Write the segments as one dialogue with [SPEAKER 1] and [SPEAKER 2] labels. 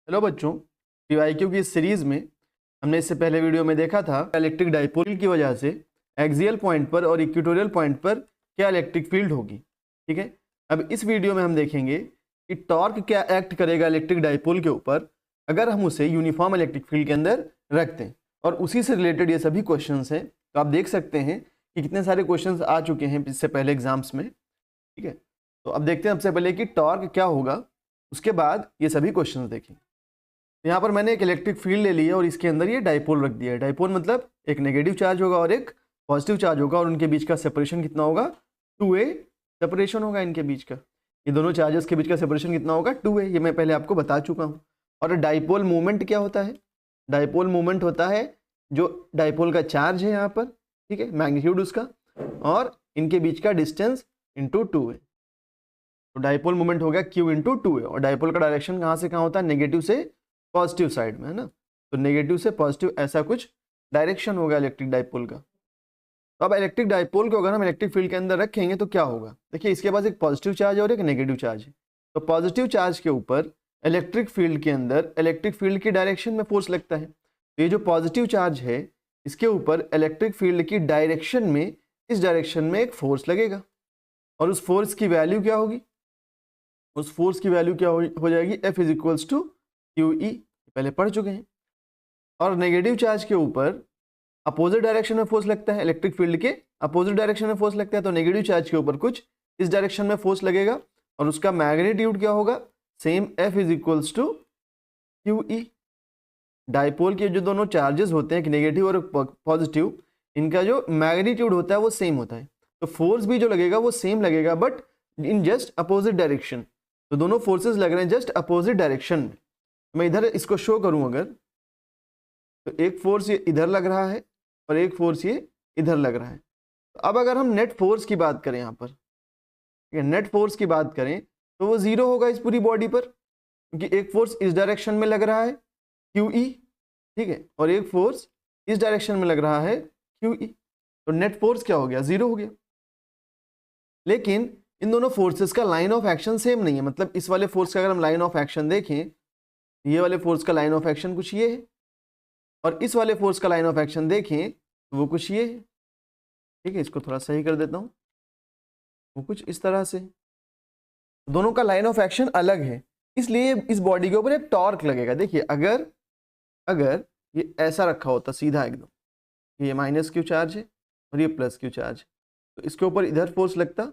[SPEAKER 1] Hello बच्चों, PYQ की इस सीरीज में हमने इससे पहले वीडियो में देखा था इलेक्ट्रिक डाइपोल की वजह से एक्सियल पॉइंट पर और इक्वेटोरियल पॉइंट पर क्या इलेक्ट्रिक फील्ड होगी। ठीक है, अब इस वीडियो में हम देखेंगे कि टॉर्क क्या एक्ट करेगा इलेक्ट्रिक डाइपोल के ऊपर अगर हम उसे यूनिफॉर्म इलेक्ट्रिक फील्ड के अंदर रखते हैं। और उसी से रिलेटेड ये सभी क्वेश्चंस हैं, तो आप देख सकते हैं कि कितने सारे क्वेश्चंस आ चुके हैं इससे पहले एग्जाम्स में। ठीक है, तो अब देखते हैं सबसे पहले कि टॉर्क क्या होगा, उसके बाद ये सभी क्वेश्चंस देखेंगे। यहाँ पर मैंने एक इलेक्ट्रिक फील्ड ले ली है और इसके अंदर ये डाइपोल रख दिया है। डाइपोल मतलब एक नेगेटिव चार्ज होगा और एक पॉजिटिव चार्ज होगा और उनके बीच का सेपरेशन कितना होगा, 2a सेपरेशन होगा इनके बीच का। ये दोनों चार्जेस के बीच का सेपरेशन कितना होगा, 2a। ये मैं पहले आपको बता चुका हूँ। और डाइपोल मूवमेंट क्या होता है? डाइपोल मूवमेंट होता है जो डाइपोल का चार्ज है यहाँ पर, ठीक है, मैग्नीट्यूड उसका, और इनके बीच का डिस्टेंस इंटू 2a। तो डाइपोल मूवमेंट हो गया q इंटू 2a। और डाइपोल का डायरेक्शन कहाँ से कहाँ होता है, नेगेटिव से पॉजिटिव साइड में, है ना। तो नेगेटिव से पॉजिटिव ऐसा कुछ डायरेक्शन होगा इलेक्ट्रिक डाइपोल का। तो अब इलेक्ट्रिक डाइपोल को अगर हम इलेक्ट्रिक फील्ड के अंदर रखेंगे तो क्या होगा, देखिए इसके पास एक पॉजिटिव चार्ज और एक नेगेटिव चार्ज है। तो पॉजिटिव चार्ज के ऊपर इलेक्ट्रिक फील्ड के अंदर इलेक्ट्रिक फील्ड की डायरेक्शन में फोर्स लगता है। तो ये जो पॉजिटिव चार्ज है इसके ऊपर इलेक्ट्रिक फील्ड की डायरेक्शन में, इस डायरेक्शन में एक फोर्स लगेगा। और उस फोर्स की वैल्यू क्या होगी, उस फोर्स की वैल्यू क्या हो जाएगी, F is equals to QE, पहले पढ़ चुके हैं। और नेगेटिव चार्ज के ऊपर अपोजिट डायरेक्शन में फोर्स लगता है, इलेक्ट्रिक फील्ड के अपोजिट डायरेक्शन में फोर्स लगता है। तो नेगेटिव चार्ज के ऊपर कुछ इस डायरेक्शन में फोर्स लगेगा और उसका मैग्नीट्यूड क्या होगा, same F is equals to QE। Dipole के जो दोनों चार्जेस होते हैं, एक नेगेटिव और पॉजिटिव, इनका जो मैग्नीट्यूड होता है वो सेम होता है। तो फोर्स भी जो लगेगा वो सेम लगेगा, but in just opposite direction. तो दोनों फोर्सेस लग रहे हैं जस्ट अपोजिट डायरेक्शन में। मैं इधर इसको शो करूं अगर, तो एक फोर्स ये इधर लग रहा है और एक फोर्स ये इधर लग रहा है। तो अब अगर हम नेट फोर्स की बात करें यहाँ पर, नेट फोर्स की बात करें तो वो जीरो होगा इस पूरी बॉडी पर, क्योंकि एक फोर्स इस डायरेक्शन में लग रहा है QE, ठीक है, और एक फोर्स इस डायरेक्शन में लग रहा है QE। तो नेट फोर्स क्या हो गया, जीरो हो गया। लेकिन इन दोनों फोर्सेस का लाइन ऑफ एक्शन सेम नहीं है। मतलब इस वाले फोर्स का अगर हम लाइन ऑफ एक्शन देखें, ये वाले फोर्स का लाइन ऑफ एक्शन कुछ ये है, और इस वाले फोर्स का लाइन ऑफ एक्शन देखें तो वो कुछ ये है। ठीक है, इसको थोड़ा सही कर देता हूँ, वो कुछ इस तरह से। दोनों का लाइन ऑफ एक्शन अलग है, इसलिए इस बॉडी के ऊपर एक टॉर्क लगेगा। देखिए अगर ये ऐसा रखा होता सीधा एकदम, ये माइनस क्यू चार्ज है और ये प्लस क्यू चार्ज है, तो इसके ऊपर इधर फोर्स लगता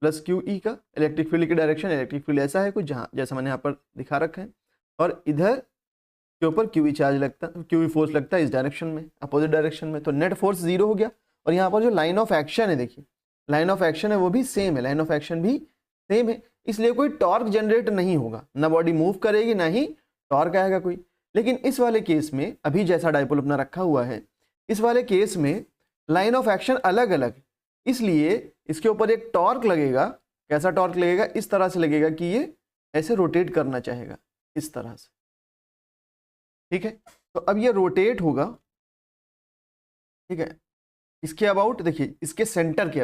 [SPEAKER 1] प्लस QE का, इलेक्ट्रिक फील्ड की डायरेक्शन, इलेक्ट्रिक फील्ड ऐसा है कुछ जहाँ जैसा मैंने यहाँ पर दिखा रखा है, और इधर के ऊपर QE चार्ज लगता, QE फोर्स लगता है इस डायरेक्शन में, अपोजिट डायरेक्शन में। तो नेट फोर्स जीरो हो गया। और यहाँ पर जो लाइन ऑफ एक्शन है, देखिए लाइन ऑफ एक्शन है वो भी सेम है, लाइन ऑफ एक्शन भी सेम है, इसलिए कोई टॉर्क जनरेट नहीं होगा, ना बॉडी मूव करेगी ना ही टॉर्क आएगा कोई। लेकिन इस वाले केस में, अभी जैसा डाइपोल अपना रखा हुआ है, इस वाले केस में लाइन ऑफ एक्शन अलग अलग, इसलिए इसके ऊपर एक टॉर्क लगेगा। कैसा टॉर्क लगेगा, इस तरह से लगेगा कि ये ऐसे रोटेट करना चाहेगा, इस तरह से। ठीक है, तो अब ये रोटेट होगा, ठीक है, इसके अबाउट, देखिए इसके सेंटर के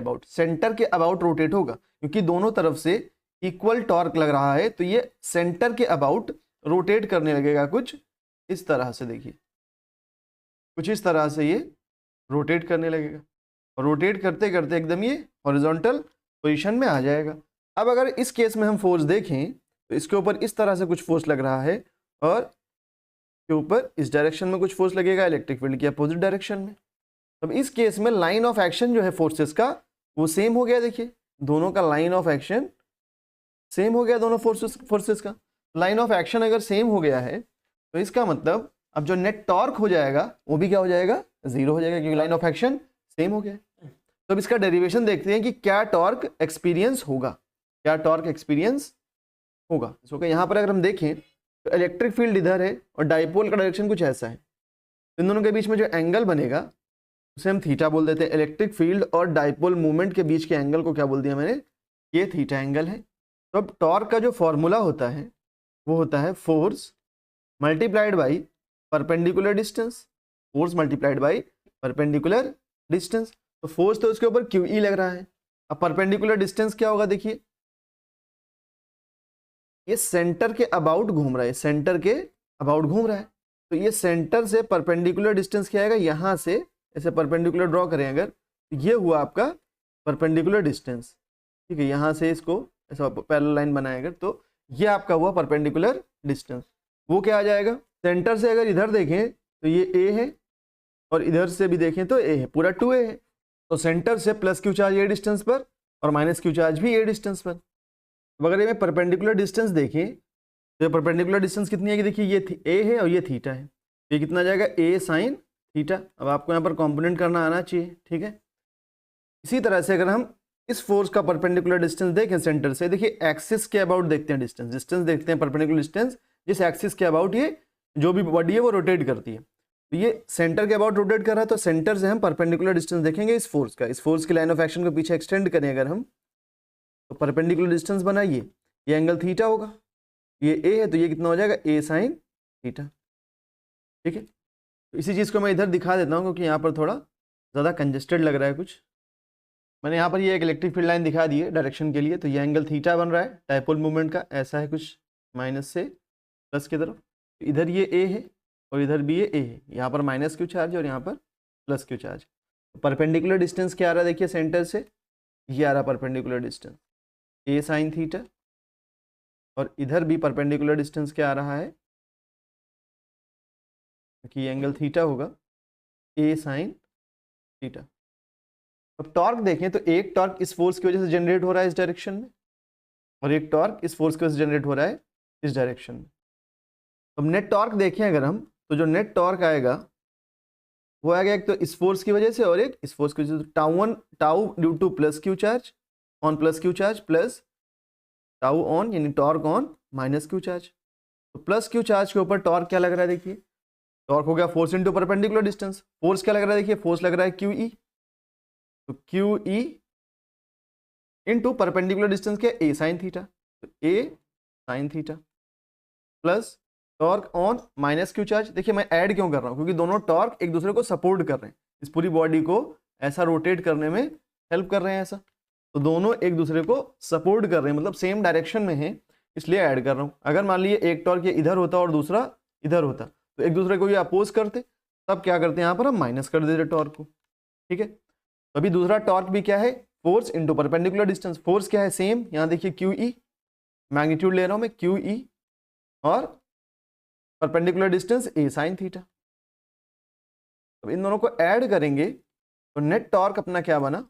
[SPEAKER 1] अबाउट रोटेट होगा, क्योंकि दोनों तरफ से इक्वल टॉर्क लग रहा है। तो ये सेंटर के अबाउट रोटेट करने लगेगा कुछ इस तरह से। देखिए कुछ इस तरह से ये रोटेट करने लगेगा, और रोटेट करते करते एकदम ये हॉरिजॉन्टल पोजीशन में आ जाएगा। अब अगर इस केस में हम फोर्स देखें तो इसके ऊपर इस तरह से कुछ फोर्स लग रहा है, और के ऊपर इस डायरेक्शन में कुछ फोर्स लगेगा इलेक्ट्रिक फील्ड की अपोजिट डायरेक्शन में। अब इस केस में लाइन ऑफ एक्शन जो है फोर्सेस का वो सेम हो गया। देखिए दोनों का लाइन ऑफ एक्शन सेम हो गया, दोनों फोर्सेस का लाइन ऑफ एक्शन अगर सेम हो गया है तो इसका मतलब अब जो नेट टॉर्क हो जाएगा वो भी क्या हो जाएगा, जीरो हो जाएगा, क्योंकि लाइन ऑफ एक्शन सेम हो गया। तो अब इसका डेरिवेशन देखते हैं कि क्या टॉर्क एक्सपीरियंस होगा, क्या टॉर्क एक्सपीरियंस होगा। इसको यहाँ पर अगर हम देखें तो इलेक्ट्रिक फील्ड इधर है और डाइपोल का डायरेक्शन कुछ ऐसा है। इन दोनों के बीच में जो एंगल बनेगा उसे हम थीटा बोल देते हैं। इलेक्ट्रिक फील्ड और डाइपोल मूवमेंट के बीच के एंगल को क्या बोल दिया मैंने, ये थीटा एंगल है। तो अब टॉर्क का जो फॉर्मूला होता है वो होता है force multiplied by perpendicular distance, force multiplied by perpendicular distance. तो फोर्स तो उसके ऊपर QE लग रहा है, अब परपेंडिकुलर डिस्टेंस क्या होगा, देखिए ये सेंटर के अबाउट घूम रहा है, सेंटर के अबाउट घूम रहा है। तो ये सेंटर से परपेंडिकुलर डिस्टेंस क्या आएगा, यहाँ से ऐसे परपेंडिकुलर ड्रॉ करें अगर, तो ये हुआ आपका परपेंडिकुलर डिस्टेंस, ठीक है। यहाँ से इसको ऐसा पैरेलल लाइन बनाए अगर, तो ये आपका हुआ परपेंडिकुलर डिस्टेंस। वो क्या आ जाएगा, सेंटर से अगर इधर देखें तो ये ए है, और इधर से भी देखें तो ए है, पूरा 2a है। तो सेंटर से प्लस क्यू चार्ज ए डिस्टेंस पर और माइनस क्यू चार्ज भी ए डिस्टेंस पर। तो अगर ये परपेंडिकुलर डिस्टेंस देखें तो ये परपेंडिकुलर डिस्टेंस कितनी है कि देखिए ये ए है और ये थीटा है, ये कितना आ जाएगा ए साइन थीटा। अब आपको यहाँ पर कॉम्पोनेंट करना आना चाहिए, ठीक है। इसी तरह से अगर हम इस फोर्स का परपेंडिकुलर डिस्टेंस देखें सेंटर से, देखिए एक्सिस के अबाउट देखते हैं डिस्टेंस, डिस्टेंस देखते हैं परपेंडिकुलर डिस्टेंस जिस एक्सिस के अबाउट ये जो भी बॉडी है वो रोटेट करती है। तो ये सेंटर के अबाउट रोटेट कर रहा है, तो सेंटर से हम परपेंडिकुलर डिस्टेंस देखेंगे इस फोर्स का। इस फोर्स की लाइन ऑफ एक्शन को पीछे एक्सटेंड करें अगर हम, तो परपेंडिकुलर डिस्टेंस बनाइए, ये एंगल थीटा होगा, ये ए है तो ये कितना हो जाएगा ए साइन थीटा, ठीक है। तो इसी चीज़ को मैं इधर दिखा देता हूँ क्योंकि यहाँ पर थोड़ा ज़्यादा कंजेस्टेड लग रहा है कुछ। मैंने यहाँ पर ये एक इलेक्ट्रिक फील्ड लाइन दिखा दी है डायरेक्शन के लिए। तो ये एंगल थीटा बन रहा है डायपोल मूवमेंट का, ऐसा है कुछ माइनस से प्लस की तरफ। इधर ये ए है और इधर भी ये ए है, यहाँ पर माइनस क्यू चार्ज और यहाँ पर प्लस क्यू चार्ज। तो परपेंडिकुलर डिस्टेंस क्या आ रहा है देखिए सेंटर से, ये आ रहा परपेंडिकुलर डिस्टेंस ए साइन थीटा, और इधर भी परपेंडिकुलर डिस्टेंस क्या आ रहा है कि एंगल थीटा होगा ए साइन थीटा। अब टॉर्क देखें तो एक टॉर्क इस फोर्स की वजह से जनरेट हो रहा है इस डायरेक्शन में, और एक टॉर्क इस फोर्स की वजह से जनरेट हो रहा है इस डायरेक्शन में। अब नेट टॉर्क देखें अगर हम, तो जो नेट टॉर्क आएगा वो आएगा एक तो इस फोर्स की वजह से और एक इस फोर्स की वजह से। Tau due to plus Q charge on plus Q charge plus tau on यानी torque on minus Q charge. तो प्लस क्यू चार्ज के ऊपर टॉर्क क्या लग रहा है देखिए, टॉर्क हो गया force into perpendicular distance. Force क्या लग रहा है देखिए, फोर्स लग रहा है क्यू ई, तो Q E into perpendicular distance क्या ए साइन थीटा, तो A sine theta plus torque on minus Q charge. देखिए मैं ऐड क्यों कर रहा हूँ, क्योंकि दोनों टॉर्क एक दूसरे को सपोर्ट कर रहे हैं, इस पूरी बॉडी को ऐसा रोटेट करने में हेल्प कर रहे हैं ऐसा। तो दोनों एक दूसरे को सपोर्ट कर रहे हैं, मतलब सेम डायरेक्शन में है, इसलिए ऐड कर रहा हूँ। अगर मान लीजिए एक टॉर्क ये इधर होता और दूसरा इधर होता तो एक दूसरे को ये अपोज करते, तब क्या करते हैं यहाँ पर हम माइनस कर देते टॉर्क को, ठीक है। तो अभी दूसरा टॉर्क भी क्या है, force into perpendicular distance. Force क्या है सेम, यहाँ देखिए क्यू ई, मैग्नीट्यूड ले रहा हूँ मैं क्यू ई, और परपेंडिकुलर डिस्टेंस ए साइन थीटा। अब इन दोनों को ऐड करेंगे तो नेट टॉर्क अपना क्या बना,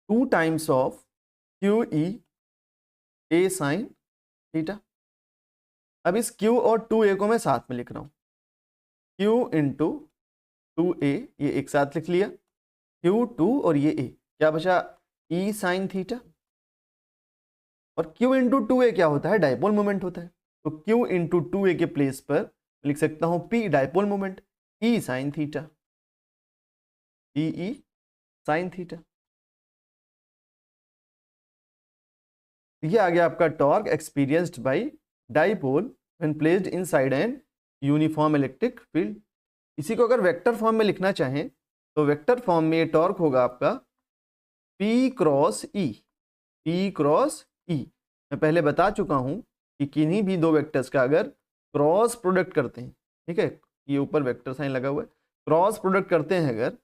[SPEAKER 1] 2 times of Q E A sine theta. अब इस q और 2a को मैं साथ में लिख रहा हूँ, q इंटू 2a, ये एक साथ लिख लिया, q2 और ये a, क्या बचा e साइन थीटा। और q इंटू 2a क्या होता है, डायपोल मोमेंट होता है। तो q इंटू 2a के प्लेस पर लिख सकता हूँ p dipole moment, e sine theta, e sine theta. ये आ गया आपका torque experienced bye dipole when placed inside N uniform electric field. इसी को अगर वेक्टर फॉर्म में लिखना चाहें तो वेक्टर फॉर्म में ये टॉर्क होगा आपका P cross E, P cross E। मैं पहले बता चुका हूं कि किन्हीं भी दो वेक्टर्स का अगर क्रॉस प्रोडक्ट करते हैं, ठीक है, ये ऊपर वेक्टर साइन लगा हुआ है, क्रॉस प्रोडक्ट करते हैं अगर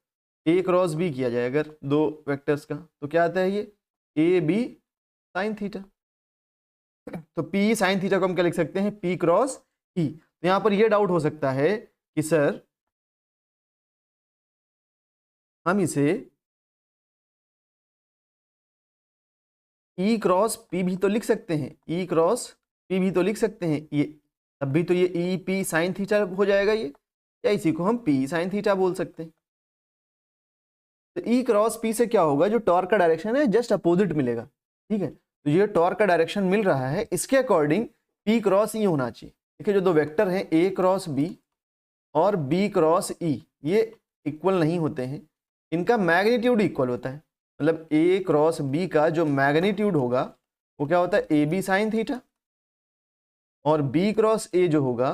[SPEAKER 1] A क्रॉस B किया जाए अगर दो वेक्टर्स का, तो क्या आता है ये ए बी साइन थीटा। तो P साइन थीटा को हम क्या लिख सकते हैं, P क्रॉस E। तो यहां पर ये डाउट हो सकता है कि सर हम इसे E क्रॉस P भी तो लिख सकते हैं, E क्रॉस P भी तो लिख सकते हैं, ये तब भी तो ये E P साइन थीटा हो जाएगा ये, या इसी को हम P साइन थीटा बोल सकते हैं। तो E क्रॉस P से क्या होगा, जो टॉर्क का डायरेक्शन है जस्ट अपोजिट मिलेगा, ठीक है। तो ये टॉर्क का डायरेक्शन मिल रहा है, इसके अकॉर्डिंग P क्रॉस E होना चाहिए। देखिए जो दो वेक्टर हैं A क्रॉस B और B क्रॉस E, ये इक्वल नहीं होते हैं, इनका मैग्नीट्यूड इक्वल होता है। मतलब A क्रॉस B का जो मैग्नीट्यूड होगा वो क्या होता है ए बी साइन थीटा, और B क्रॉस A जो होगा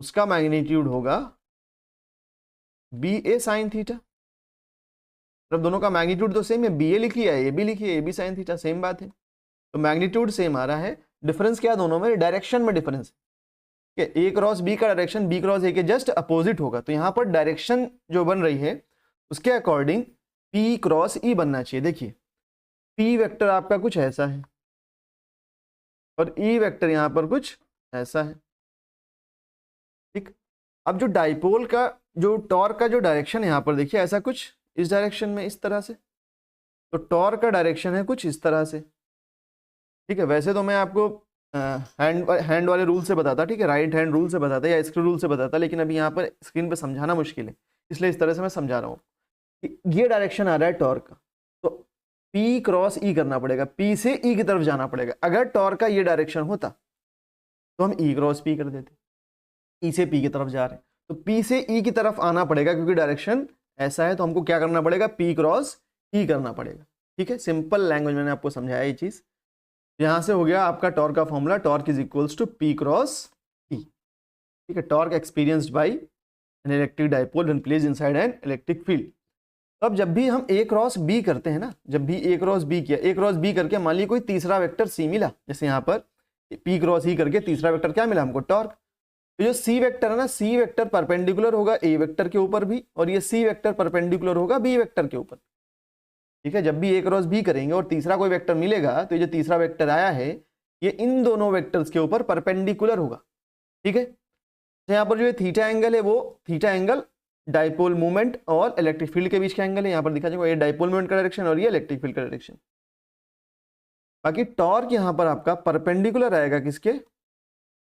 [SPEAKER 1] उसका मैग्नीट्यूड होगा बी ए साइन थीटा। मतलब दोनों का मैग्नीट्यूड तो सेम है, बी ए लिखिए ए बी लिखिए, A B sine theta same बात है। तो मैग्नीट्यूड सेम आ रहा है, डिफरेंस क्या दोनों में, डायरेक्शन में डिफरेंस। ए क्रॉस बी का डायरेक्शन बी क्रॉस ए के जस्ट अपोजिट होगा, तो यहाँ पर डायरेक्शन जो बन रही है उसके अकॉर्डिंग पी क्रॉस ई बनना चाहिए। देखिए पी वेक्टर आपका कुछ ऐसा है और ई वेक्टर यहाँ पर कुछ ऐसा है, ठीक। अब जो डाइपोल का जो टॉर्क का जो डायरेक्शन यहाँ पर देखिए ऐसा कुछ इस डायरेक्शन में इस तरह से, तो टॉर्क का डायरेक्शन है कुछ इस तरह से, ठीक है। वैसे तो मैं आपको हैंड वाले रूल से बताता, ठीक है, राइट हैंड रूल से बताता या स्क्रू रूल से बताता, लेकिन अभी यहाँ पर स्क्रीन पे समझाना मुश्किल है, इसलिए इस तरह से मैं समझा रहा हूँ। ये डायरेक्शन आ रहा है टॉर्क का, तो पी क्रॉस ई करना पड़ेगा, पी से ई की तरफ जाना पड़ेगा। अगर टॉर्क का ये डायरेक्शन होता तो हम ई क्रॉस पी कर देते, ई से पी की तरफ जा रहे हैं तो पी से ई की तरफ आना पड़ेगा, क्योंकि डायरेक्शन ऐसा है तो हमको क्या करना पड़ेगा, पी क्रॉस ई करना पड़ेगा, ठीक है। सिंपल लैंग्वेज मैंने आपको समझाया ये चीज। यहां से हो गया आपका टॉर्क का formula, torque is equals to P cross E, ठीक है। Torque experienced by an electric dipole when placed inside an electric field. तो अब जब भी हम ए क्रॉस बी करते हैं ना, जब भी ए क्रॉस बी किया, ए क्रॉस बी करके मान लीजिए कोई तीसरा वेक्टर सी मिला, जैसे यहाँ पर पी क्रॉस ई करके तीसरा वेक्टर क्या मिला हमको, टॉर्क। तो जो सी वेक्टर है ना, सी वेक्टर परपेंडिकुलर होगा ए वेक्टर के ऊपर भी, और ये सी वेक्टर परपेंडिकुलर होगा बी वेक्टर के ऊपर, ठीक है। जब भी ए क्रॉस बी करेंगे और तीसरा कोई वेक्टर मिलेगा, तो ये जो तीसरा वेक्टर आया है ये इन दोनों वेक्टर्स के ऊपर परपेंडिकुलर होगा, ठीक है। तो यहाँ पर जो थीटा एंगल है वो थीटा एंगल डाइपोल मूवमेंट और इलेक्ट्रिक फील्ड के बीच का एंगल है। यहाँ पर दिखा जाएगा ये डाइपोल मूवमेंट का डायरेक्शन और ये इलेक्ट्रिक फील्ड का डायरेक्शन। बाकी टॉर्क यहाँ पर आपका परपेंडिकुलर आएगा किसके,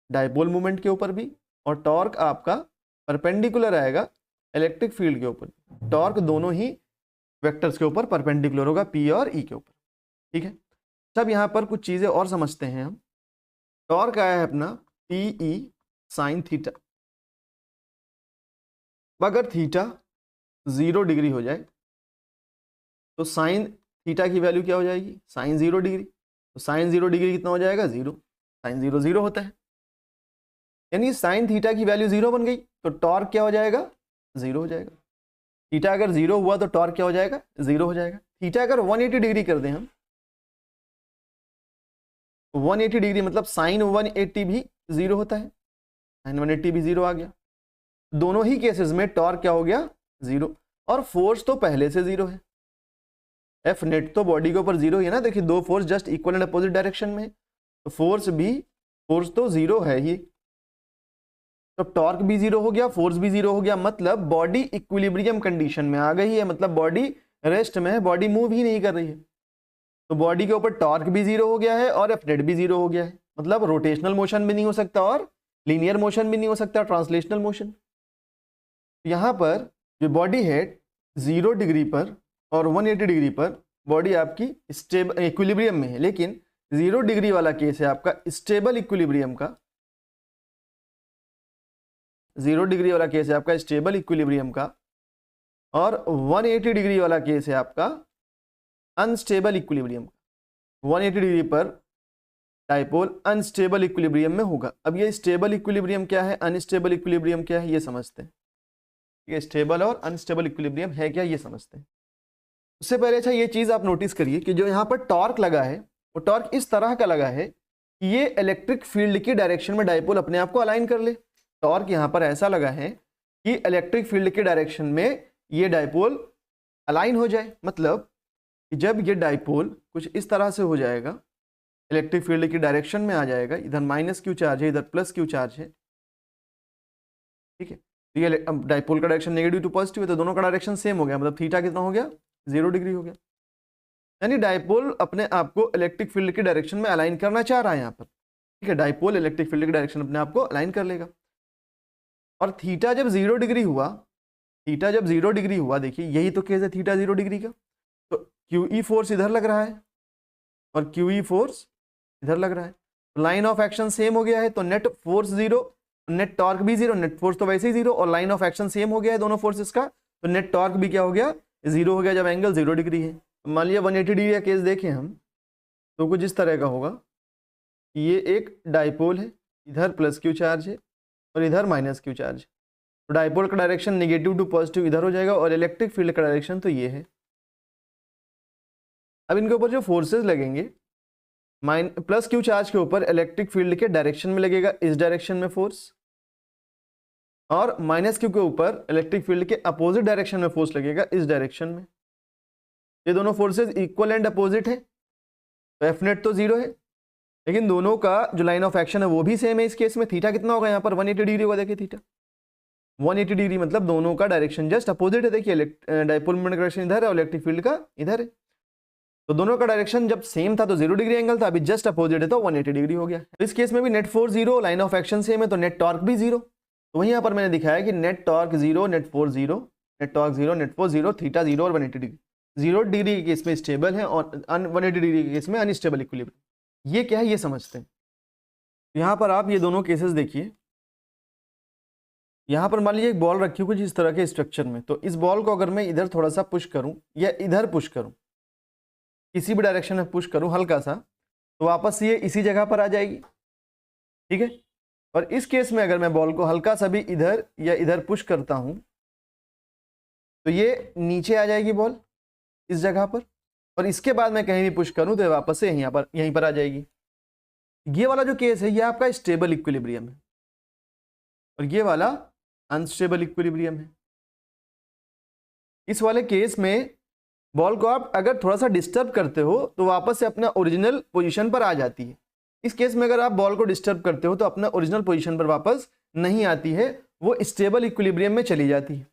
[SPEAKER 1] डाइपोल मूवमेंट के ऊपर भी, और टॉर्क आपका परपेंडिकुलर आएगा इलेक्ट्रिक फील्ड के ऊपर। टॉर्क दोनों ही वेक्टर्स के ऊपर परपेंडिकुलर होगा, पी और ई के ऊपर, ठीक है। सब यहाँ पर कुछ चीजें और समझते हैं हम। टॉर्क आया है अपना पी ई साइन थीटा। अगर थीटा 0 डिग्री हो जाए तो साइन थीटा की वैल्यू क्या हो जाएगी, साइन 0 डिग्री। तो साइन 0 डिग्री कितना हो जाएगा, 0। साइन 0 0 होता है, यानी साइन थीटा की वैल्यू 0 बन गई, तो टॉर्क क्या हो जाएगा, 0 हो जाएगा। थीटा अगर 0 हुआ तो टॉर्क क्या हो जाएगा, 0 हो जाएगा। थीटा अगर 180 डिग्री कर दें हम, 180 डिग्री मतलब साइन 180 भी 0 होता है, साइन 180 भी 0 आ गया। दोनों ही केसेस में टॉर्क क्या हो गया, 0। और फोर्स तो पहले से 0 है, एफ नेट तो बॉडी के ऊपर 0 ही है ना। देखिए दो force just equal and opposite direction में, तो फोर्स तो 0 है ही, तो टॉर्क भी 0 हो गया, फोर्स भी 0 हो गया, मतलब बॉडी इक्विलिब्रियम कंडीशन में आ गई है, मतलब बॉडी रेस्ट में है, बॉडी मूव ही नहीं कर रही है। तो बॉडी के ऊपर टॉर्क भी 0 हो गया है और एफ नेट भी 0 हो गया है, मतलब रोटेशनल मोशन भी नहीं हो सकता और लीनियर मोशन भी नहीं हो सकता, ट्रांसलेशनल मोशन। यहाँ पर जो बॉडी है 0 डिग्री पर और 180 डिग्री पर बॉडी आपकी स्टेबल इक्विलिब्रियम में है, लेकिन 0 डिग्री वाला केस है आपका स्टेबल इक्विलिब्रियम का, 0 डिग्री वाला केस है आपका स्टेबल इक्विलिब्रियम का, और 180 डिग्री वाला केस है आपका अनस्टेबल इक्विलिब्रियम का। 180 डिग्री पर डाइपोल अनस्टेबल इक्विलिब्रियम में होगा। अब ये स्टेबल इक्विलिब्रियम क्या है, अनस्टेबल इक्विलिब्रियम क्या है, ये समझते हैं। ये स्टेबल और अनस्टेबल इक्विलिब्रियम है क्या, ये समझते हैं। उससे पहले अच्छा ये चीज आप नोटिस करिए कि जो यहाँ पर टॉर्क लगा है वो टॉर्क इस तरह का लगा है कि ये इलेक्ट्रिक फील्ड की डायरेक्शन में डाइपोल अपने आप को अलाइन कर ले। टॉर्क यहाँ पर ऐसा लगा है कि इलेक्ट्रिक फील्ड के डायरेक्शन में ये डाइपोल अलाइन हो जाए, मतलब कि जब ये डाइपोल कुछ इस तरह से हो जाएगा, इलेक्ट्रिक फील्ड की डायरेक्शन में आ जाएगा, इधर माइनस क्यू चार्ज है, इधर प्लस क्यू चार्ज है, ठीक है। तो ये डाइपोल का डायरेक्शन नेगेटिव टू पॉजिटिव है, तो दोनों का डायरेक्शन सेम हो गया, मतलब थीटा कितना हो गया, 0 डिग्री हो गया। यानी डाइपोल अपने आप को इलेक्ट्रिक फील्ड की डायरेक्शन में अलाइन करना चाह रहा है यहाँ पर, ठीक है। डाइपोल इलेक्ट्रिक फील्ड की डायरेक्शन अपने आप को अलाइन कर लेगा। और थीटा जब 0 डिग्री हुआ, थीटा जब 0 डिग्री हुआ, देखिए यही तो केस है थीटा 0 डिग्री का, तो क्यूई फोर्स इधर लग रहा है और क्यूई फोर्स इधर लग रहा है, तो लाइन ऑफ एक्शन सेम हो गया है, तो नेट फोर्स 0, नेट टॉर्क भी 0, नेट फोर्स तो वैसे ही 0, और लाइन ऑफ एक्शन सेम हो गया है दोनों फोर्सेस का, तो नेट टॉर्क भी क्या हो गया, 0 हो गया जब एंगल 0 डिग्री है। मान लिया 180 डिग्री का केस देखें हम, तो कुछ इस तरह का होगा, ये एक डाइपोल है, इधर प्लस क्यू चार्ज है और इधर माइनस क्यू चार्ज, तो डाइपोल का डायरेक्शन नेगेटिव टू पॉजिटिव इधर हो जाएगा और इलेक्ट्रिक फील्ड का डायरेक्शन तो ये है। अब इनके ऊपर जो फोर्सेस लगेंगे, प्लस क्यू चार्ज के ऊपर इलेक्ट्रिक फील्ड के डायरेक्शन में लगेगा इस डायरेक्शन में फोर्स, और माइनस क्यू के ऊपर इलेक्ट्रिक फील्ड के अपोजिट डायरेक्शन में फोर्स लगेगा, इस डायरेक्शन में। ये दोनों फोर्सेस इक्वल एंड अपोजिट है, तो एफ नेट तो जीरो है, लेकिन दोनों का जो लाइन ऑफ एक्शन है वो भी सेम है। इस केस में थीटा कितना होगा, यहाँ पर 180 डिग्री होगा। देखिए थीटा 180 डिग्री, मतलब दोनों का डायरेक्शन जस्ट अपोजिट है। देखिए डाइपोल मोमेंट का डायरेक्शन इधर है और इलेक्ट्रिक फील्ड का इधर है, तो दोनों का डायरेक्शन जब सेम था तो 0 डिग्री एंगल था, अभी जस्ट अपोजिट है तो 180 डिग्री हो गया। तो इस केस में भी net force zero, line of action same है, तो नेट टॉर्क भी जीरो। तो वहीं यहाँ पर मैंने दिखाया कि net torque zero, net force zero, net torque zero, net force zero, theta zero और 180 डिग्री। 0 डिग्री के केस में स्टेबल है और 180 डिग्री के केस में अनस्टेबल इक्विलिब्रियम। ये क्या है ये समझते हैं। यहाँ पर आप ये दोनों केसेस देखिए। यहाँ पर मान लीजिए एक बॉल रखी हुई कुछ इस तरह के स्ट्रक्चर में, तो इस बॉल को अगर मैं इधर थोड़ा सा पुश करूँ या इधर पुश करूँ, किसी भी डायरेक्शन में पुश करूँ हल्का सा, तो वापस ये इसी जगह पर आ जाएगी। ठीक है, और इस केस में अगर मैं बॉल को हल्का सा भी इधर या इधर पुश करता हूँ तो ये नीचे आ जाएगी बॉल इस जगह पर, और इसके बाद मैं कहीं भी पुश करूँ तो वापस से यहीं पर आ जाएगी। ये वाला जो केस है ये आपका स्टेबल इक्विलिब्रियम है और ये वाला अनस्टेबल इक्विलिब्रियम है। इस वाले केस में बॉल को आप अगर थोड़ा सा डिस्टर्ब करते हो तो वापस से अपना ओरिजिनल पोजीशन पर आ जाती है। इस केस में अगर आप बॉल को डिस्टर्ब करते हो तो अपना ओरिजिनल पोजीशन पर वापस नहीं आती है, वो स्टेबल इक्विलिब्रियम में चली जाती है।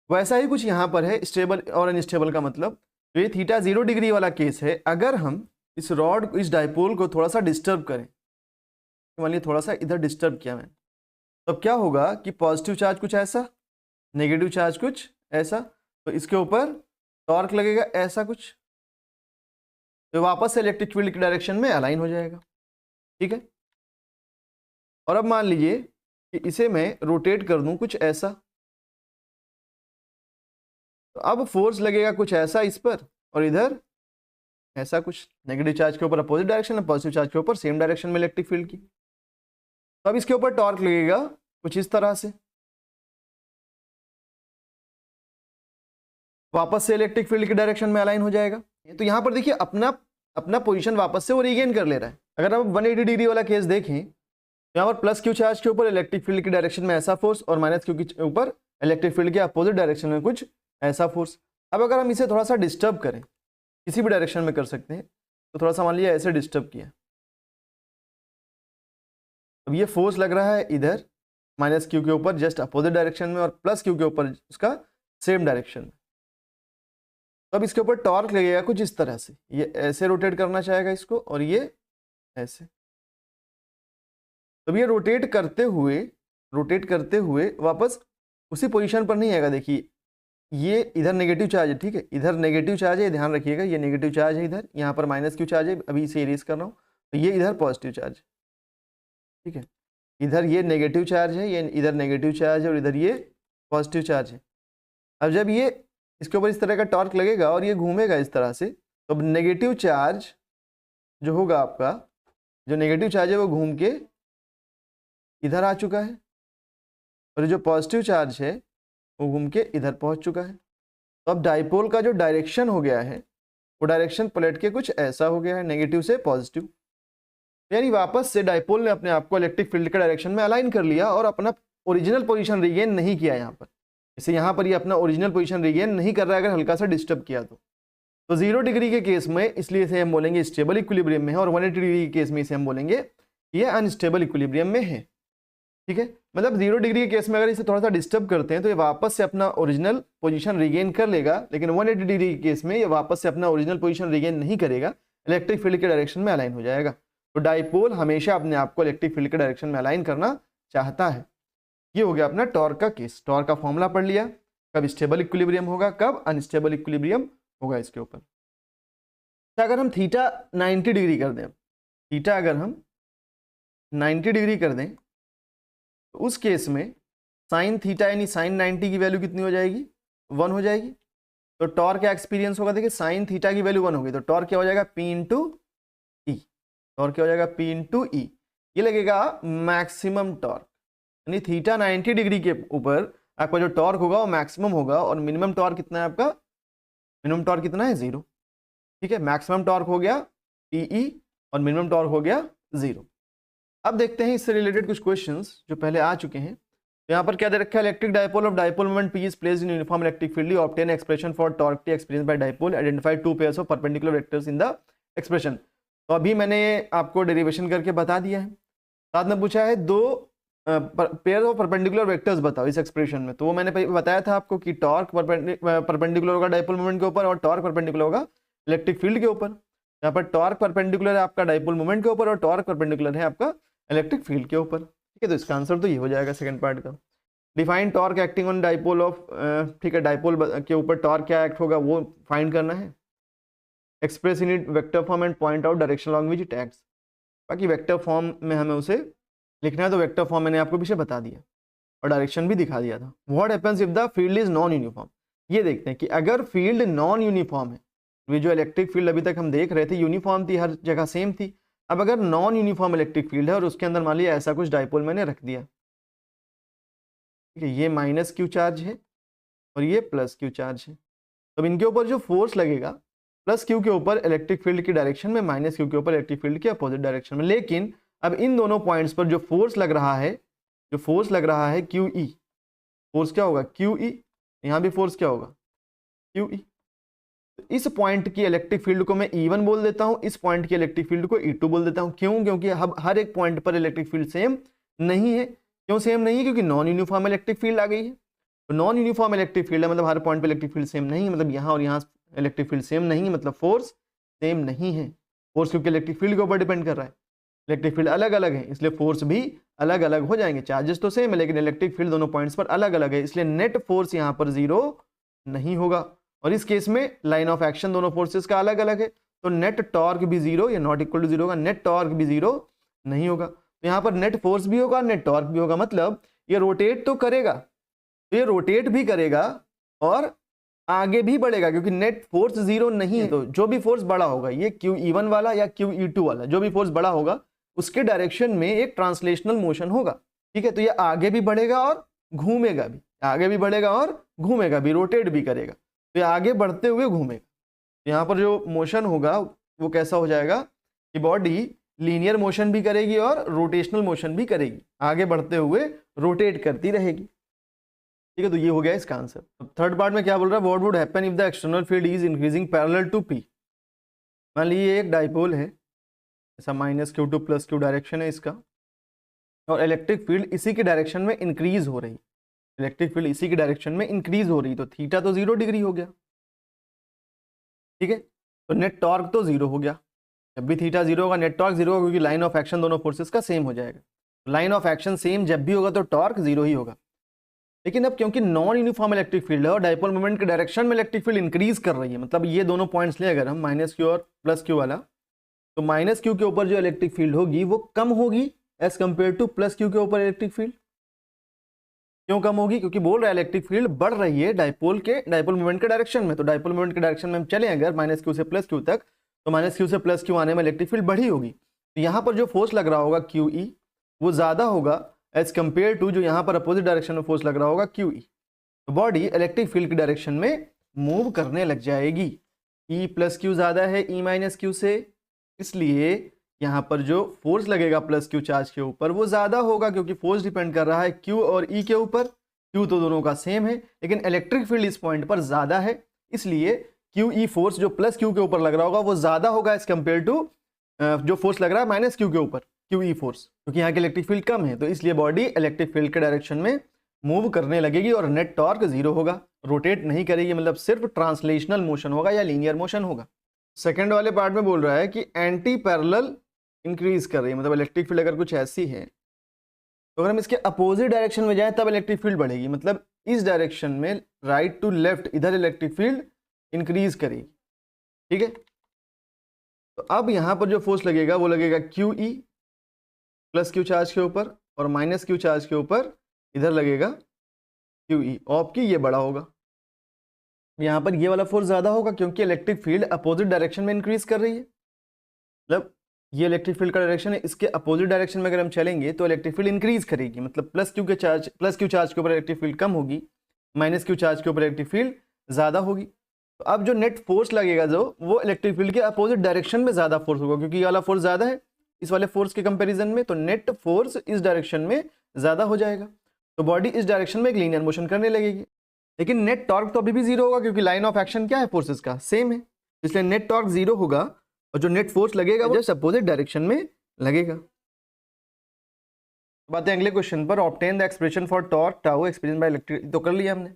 [SPEAKER 1] वैसा ही कुछ यहाँ पर है, स्टेबल और अनस्टेबल का मतलब। तो ये थीटा 0 डिग्री वाला केस है। अगर हम इस रॉड, इस डाइपोल को थोड़ा सा डिस्टर्ब करें, मान लीजिए थोड़ा सा इधर डिस्टर्ब किया मैंने, तो क्या होगा कि पॉजिटिव चार्ज कुछ ऐसा, नेगेटिव चार्ज कुछ ऐसा, तो इसके ऊपर टॉर्क लगेगा ऐसा कुछ, तो वापस से इलेक्ट्रिक फील्ड की डायरेक्शन में अलाइन हो जाएगा। ठीक है, और अब मान लीजिए कि इसे मैं रोटेट कर दूं कुछ ऐसा, तो अब फोर्स लगेगा कुछ ऐसा इस पर, और इधर ऐसा कुछ, नेगेटिव चार्ज के ऊपर अपोजिट डायरेक्शन है, पॉजिटिव चार्ज के ऊपर सेम डायरेक्शन में इलेक्ट्रिक फील्ड की। तो अब इसके ऊपर टॉर्क लगेगा कुछ इस तरह से, वापस से इलेक्ट्रिक फील्ड की डायरेक्शन में अलाइन हो जाएगा। तो यहां पर देखिए अपना अपना पोजीशन वापस से वो रीगेन कर ले रहा है। अगर आप 180 डिग्री वाला केस देखें, यहाँ पर प्लस क्यू चार्ज के ऊपर इलेक्ट्रिक फील्ड की डायरेक्शन में ऐसा फोर्स और माइनस क्यू के ऊपर इलेक्ट्रिक फील्ड के अपोजिट डायरेक्शन में कुछ ऐसा फोर्स। अब अगर हम इसे थोड़ा सा डिस्टर्ब करें, किसी भी डायरेक्शन में कर सकते हैं, तो थोड़ा सा मान लीजिए ऐसे डिस्टर्ब किया, अब ये फोर्स लग रहा है इधर माइनस क्यू के ऊपर जस्ट अपोजिट डायरेक्शन में और प्लस क्यू के ऊपर उसका सेम डायरेक्शन में। तो अब इसके ऊपर टॉर्क लगेगा कुछ इस तरह से, ये ऐसे रोटेट करना चाहेगा इसको और ये ऐसे। तो ये रोटेट करते हुए वापस उसी पोजीशन पर नहीं आएगा। देखिए ये इधर नेगेटिव चार्ज है, ठीक है, इधर नेगेटिव चार्ज है, ध्यान रखिएगा, ये नेगेटिव चार्ज है इधर, यहाँ पर माइनस क्यू चार्ज है, अभी इसे इरेज कर रहा हूँ, तो ये इधर पॉजिटिव चार्ज, ठीक है, इधर ये नेगेटिव चार्ज है, ये इधर नेगेटिव चार्ज है और इधर ये पॉजिटिव चार्ज है। अब जब ये इसके ऊपर इस तरह का टॉर्क लगेगा और ये घूमेगा इस तरह से, तो अब नेगेटिव चार्ज जो होगा आपका, जो नेगेटिव चार्ज है वो घूम के इधर आ चुका है और जो पॉजिटिव चार्ज है वो घूम के इधर पहुंच चुका है। तो अब डाइपोल का जो डायरेक्शन हो गया है वो डायरेक्शन पलट के कुछ ऐसा हो गया है, नेगेटिव से पॉजिटिव, यानी वापस से डाइपोल ने अपने आप को इलेक्ट्रिक फील्ड के डायरेक्शन में अलाइन कर लिया और अपना ओरिजिनल पोजीशन रिगेन नहीं किया यहाँ पर। जैसे यहाँ पर ये अपना ओरिजिनल पोजीशन रिगेन नहीं कर रहा है अगर हल्का सा डिस्टर्ब किया तो 0 डिग्री के केस में इसलिए इसे हम बोलेंगे स्टेबल इक्विलिब्रियम में है, और 180 डिग्री के केस में इसे हम बोलेंगे ये अनस्टेबल इक्विलिब्रियम में है। ठीक है, मतलब 0 डिग्री के केस में अगर इसे थोड़ा सा डिस्टर्ब करते हैं तो ये वापस से अपना ओरिजिनल पोजीशन रिगेन कर लेगा, लेकिन 180 डिग्री के केस में ये वापस से अपना ओरिजिनल पोजीशन रिगेन नहीं करेगा, इलेक्ट्रिक फील्ड के डायरेक्शन में अलाइन हो जाएगा। तो डाइपोल हमेशा अपने आप को इलेक्ट्रिक फील्ड के डायरेक्शन में अलाइन करना चाहता है। ये हो गया अपना टॉर्क का केस। टॉर्क का फॉर्मूला पढ़ लिया, कब स्टेबल इक्विलिब्रियम होगा, कब अनस्टेबल इक्विलिब्रियम होगा इसके ऊपर। तो अगर हम थीटा 90 डिग्री कर दें, थीटा अगर हम 90 डिग्री कर दें तो उस केस में साइन थीटा यानी साइन 90 की वैल्यू कितनी हो जाएगी, 1 हो जाएगी। तो टॉर्क का एक्सपीरियंस होगा, देखिए साइन थीटा की वैल्यू 1 होगी तो टॉर्क क्या हो जाएगा, P इंटू ई, टॉर्क क्या हो जाएगा, P इंटू ई। ये लगेगा मैक्सिमम टॉर्क, यानी थीटा 90 डिग्री के ऊपर आपका जो टॉर्क होगा वो मैक्सिमम होगा, और मिनिमम टॉर्क कितना है आपका, मिनिमम टॉर्क कितना है, 0। ठीक है, मैक्सिमम टॉर्क हो गया PE और मिनिमम टॉर्क हो गया 0। अब देखते हैं इससे रिलेटेड कुछ क्वेश्चंस जो पहले आ चुके हैं। तो यहाँ पर क्या दे रखा है, electric dipole of dipole moment P is placed in uniform electric field, you obtain expression for torque T experienced by dipole, identify two pairs of perpendicular vectors in the expression। तो अभी मैंने आपको डेरिवेशन करके बता दिया है, साथ में पूछा है दो पेयर ऑफ परपेंडिकुलर वेक्टर्स बताओ इस एक्सप्रेशन में। तो वो मैंने बताया था आपको कि टॉर्क परपेंडिकुलर होगा डायपोल मोमेंट के ऊपर और टॉर्क परपेंडिकुलर होगा इलेक्ट्रिक फील्ड के ऊपर। यहाँ पर टॉर्क परपेंडिकुलर है आपका डायपोल मोमेंट के ऊपर और टॉर्क परपेंडिकुलर है आपका इलेक्ट्रिक फील्ड के ऊपर। ठीक है, तो इसका आंसर तो ये हो जाएगा सेकंड पार्ट का। Define torque acting on dipole of, ठीक है, डायपोल के ऊपर टॉर्क क्या एक्ट होगा वो फाइंड करना है। Express in it vector form and point out direction along which it acts. बाकी वेक्टर फॉर्म में हमें उसे लिखना है, तो वेक्टर फॉर्म मैंने आपको पीछे बता दिया और डायरेक्शन भी दिखा दिया था। What happens if the field is non uniform. ये देखते हैं कि अगर फील्ड नॉन यूनिफॉर्म है, ये जो इलेक्ट्रिक फील्ड अभी तक हम देख रहे थे यूनिफॉर्म थी, हर जगह सेम थी। अब अगर नॉन यूनिफॉर्म इलेक्ट्रिक फील्ड है और उसके अंदर मान लिया ऐसा कुछ डायपोल मैंने रख दिया, ठीक है, ये माइनस क्यू चार्ज है और ये प्लस क्यू चार्ज है, तो इनके ऊपर जो फोर्स लगेगा प्लस क्यू के ऊपर इलेक्ट्रिक फील्ड की डायरेक्शन में, माइनस क्यू के ऊपर इलेक्ट्रिक फील्ड की अपोजिट डायरेक्शन में। लेकिन अब इन दोनों पॉइंट्स पर जो फोर्स लग रहा है, जो फोर्स लग रहा है क्यू ई, फोर्स क्या होगा क्यू ई, यहाँ भी फोर्स क्या होगा क्यू ई। इस पॉइंट की इलेक्ट्रिक फील्ड को मैं E1 बोल देता हूँ, इस पॉइंट की इलेक्ट्रिक फील्ड को E2 बोल देता हूँ। क्यों? क्योंकि अब हर एक पॉइंट पर इलेक्ट्रिक फील्ड सेम नहीं है। क्यों सेम नहीं है? क्योंकि नॉन यूनिफॉर्म इलेक्ट्रिक फील्ड आ गई है। तो नॉन यूनिफॉर्म इलेक्ट्रिक फील्ड है मतलब हर पॉइंट पर इलेक्ट्रिक फील्ड सेम नहीं है, मतलब यहाँ और यहाँ इलेक्ट्रिक फील्ड सेम नहीं, मतलब फोर्स सेम नहीं है। फोर्स क्योंकि इलेक्ट्रिक फील्ड के ऊपर डिपेंड कर रहा है, इलेक्ट्रिक फील्ड अलग अलग है, इसलिए फोर्स भी अलग अलग हो जाएंगे। चार्जेस तो सेम है लेकिन इलेक्ट्रिक फील्ड दोनों पॉइंट्स पर अलग अलग है, इसलिए नेट फोर्स यहाँ पर जीरो नहीं होगा। और इस केस में लाइन ऑफ एक्शन दोनों फोर्सेस का अलग अलग है, तो नेट टॉर्क भी जीरो या नॉट इक्वल टू जीरो होगा, नेट टॉर्क भी जीरो नहीं होगा। तो यहाँ पर नेट फोर्स भी होगा, नेट टॉर्क भी होगा, मतलब ये रोटेट तो करेगा, तो ये रोटेट भी करेगा और आगे भी बढ़ेगा क्योंकि नेट फोर्स जीरो नहीं है। तो जो भी फोर्स बड़ा होगा, ये QE1 वाला या QE2 वाला, जो भी फोर्स बड़ा होगा उसके डायरेक्शन में एक ट्रांसलेशनल मोशन होगा। ठीक है, तो ये आगे भी बढ़ेगा और घूमेगा भी, आगे भी बढ़ेगा और घूमेगा भी, रोटेट भी करेगा, तो ये आगे बढ़ते हुए घूमेगा। यहाँ पर जो मोशन होगा वो कैसा हो जाएगा कि बॉडी लीनियर मोशन भी करेगी और रोटेशनल मोशन भी करेगी, आगे बढ़ते हुए रोटेट करती रहेगी। ठीक है, तो ये हो गया इसका आंसर। अब थर्ड पार्ट में क्या बोल रहा है, what would happen if the external field is increasing parallel to P। मान लीजिए एक डाइपोल है, ऐसा -Q2 + Q डायरेक्शन है इसका, और इलेक्ट्रिक फील्ड इसी के डायरेक्शन में इंक्रीज हो रही, इलेक्ट्रिक फील्ड इसी की डायरेक्शन में इंक्रीज हो रही, तो थीटा तो 0 डिग्री हो गया। ठीक है, तो नेट टॉर्क तो 0 हो गया। जब भी थीटा 0 होगा नेट टॉर्क 0 होगा, क्योंकि लाइन ऑफ एक्शन दोनों फोर्सेस का सेम हो जाएगा। लाइन ऑफ एक्शन सेम जब भी होगा तो टॉर्क 0 ही होगा। लेकिन अब क्योंकि नॉन यूनिफॉर्म इलेक्ट्रिक फील्ड है और डायपोल मोमेंट के डायरेक्शन में इलेक्ट्रिक फील्ड इंक्रीज कर रही है, मतलब ये दोनों पॉइंट्स ले अगर हम -Q और +Q वाला, तो -Q के ऊपर जो इलेक्ट्रिक फील्ड होगी वो कम होगी एज कंपेयर टू +Q के ऊपर इलेक्ट्रिक फील्ड। क्यों कम होगी? क्योंकि बोल रहा है इलेक्ट्रिक फील्ड बढ़ रही है डायपोल मोमेंट के डायरेक्शन में, तो डायपोल मोमेंट के डायरेक्शन में हम चले अगर -Q से +Q तक, तो -Q से +Q आने में इलेक्ट्रिक फील्ड बढ़ी होगी। तो यहाँ पर जो फोर्स लग रहा होगा QE वो ज़्यादा होगा एज कंपेयर टू जो यहाँ पर अपोजिट डायरेक्शन में फोर्स लग रहा होगा QE। तो बॉडी इलेक्ट्रिक फील्ड की डायरेक्शन में मूव करने लग जाएगी। E + Q ज़्यादा है E - Q से, इसलिए यहाँ पर जो फोर्स लगेगा +Q चार्ज के ऊपर वो ज़्यादा होगा, क्योंकि फोर्स डिपेंड कर रहा है Q और E के ऊपर। Q तो दोनों का सेम है लेकिन इलेक्ट्रिक फील्ड इस पॉइंट पर ज़्यादा है, इसलिए QE फोर्स जो +Q के ऊपर लग रहा होगा वो ज़्यादा होगा एज कंपेयर टू जो फोर्स लग रहा है -Q के ऊपर QE फोर्स, क्योंकि यहाँ की इलेक्ट्रिक फील्ड कम है। तो इसलिए बॉडी इलेक्ट्रिक फील्ड के डायरेक्शन में मूव करने लगेगी और नेट टॉर्क 0 होगा, रोटेट नहीं करेगी, मतलब सिर्फ ट्रांसलेशनल मोशन होगा या लीनियर मोशन होगा। सेकेंड वाले पार्ट में बोल रहा है कि एंटी पैरेलल इंक्रीज कर रही है, मतलब इलेक्ट्रिक फील्ड अगर कुछ ऐसी है तो अगर हम इसके अपोजिट डायरेक्शन में जाएं तब इलेक्ट्रिक फील्ड बढ़ेगी, मतलब इस डायरेक्शन में राइट टू लेफ्ट इधर इलेक्ट्रिक फील्ड इंक्रीज करेगी। ठीक है, तो अब यहाँ पर जो फोर्स लगेगा वो लगेगा QE +Q चार्ज के ऊपर और -Q चार्ज के ऊपर इधर लगेगा QE, ऑफ की ये बड़ा होगा। यहाँ पर ये वाला फोर्स ज़्यादा होगा क्योंकि इलेक्ट्रिक फील्ड अपोजिट डायरेक्शन में इंक्रीज कर रही है, मतलब ये इलेक्ट्रिक फील्ड का डायरेक्शन है, इसके अपोजिट डायरेक्शन में अगर हम चलेंगे तो इलेक्ट्रिक फील्ड इंक्रीज करेगी, मतलब +Q चार्ज के ऊपर इलेक्ट्रिक फील्ड कम होगी, -Q चार्ज के ऊपर इलेक्ट्रिक फील्ड ज़्यादा होगी। तो अब जो नेट फोर्स लगेगा जो वो इलेक्ट्रिक फील्ड के अपोजिट डायरेक्शन में ज़्यादा फोर्स होगा, क्योंकि ये वाला फोर्स ज़्यादा है इस वाले फोर्स के कंपेरिजन में, तो नेट फोर्स इस डायरेक्शन में ज़्यादा हो जाएगा। तो बॉडी इस डायरेक्शन में एक लीनियर मोशन करने लगेगी। लेकिन नेट टॉर्क तो अभी भी जीरो होगा क्योंकि लाइन ऑफ एक्शन क्या है फोर्सेस का, सेम है, इसलिए नेट टॉर्क जीरो होगा और जो नेट फोर्स लगेगा वो जस्ट अपोजिट डायरेक्शन में लगेगा। बात है अगले क्वेश्चन पर, obtain the expression for torque tau experience by electric, तो कर लिया हमने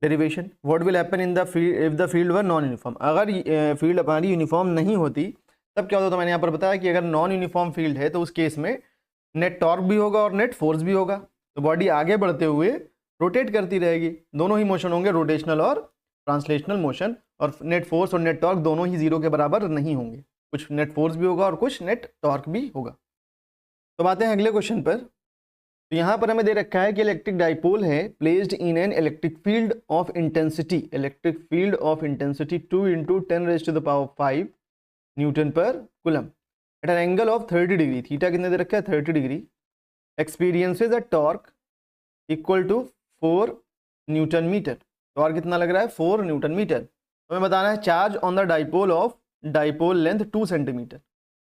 [SPEAKER 1] derivation. What will happen in the field if the field were non uniform, अगर फील्ड हमारी यूनिफॉर्म नहीं होती तब क्या होता, तो मैंने यहाँ पर बताया कि अगर नॉन यूनिफॉर्म फील्ड है तो उस केस में नेट टॉर्क भी होगा और नेट फोर्स भी होगा, तो बॉडी आगे बढ़ते हुए रोटेट करती रहेगी, दोनों ही मोशन होंगे, रोटेशनल और ट्रांसलेशनल मोशन, और नेट फोर्स और नेट टॉर्क दोनों ही जीरो के बराबर नहीं होंगे, कुछ नेट फोर्स भी होगा और कुछ नेट टॉर्क भी होगा। तो बातें हैं अगले क्वेश्चन पर, तो यहाँ पर हमें दे रखा है कि इलेक्ट्रिक डाइपोल है placed in an electric field of intensity, electric field of intensity 2 × 10⁵ newton पर coulomb at an angle of 30 degree, theta कितने दे रखा है 30 degree, experiences a torque equal to 4 newton metre, torque कितना लग रहा है 4 न्यूटन मीटर। हमें बताना है charge on the dipole of dipole length 2 centimetre,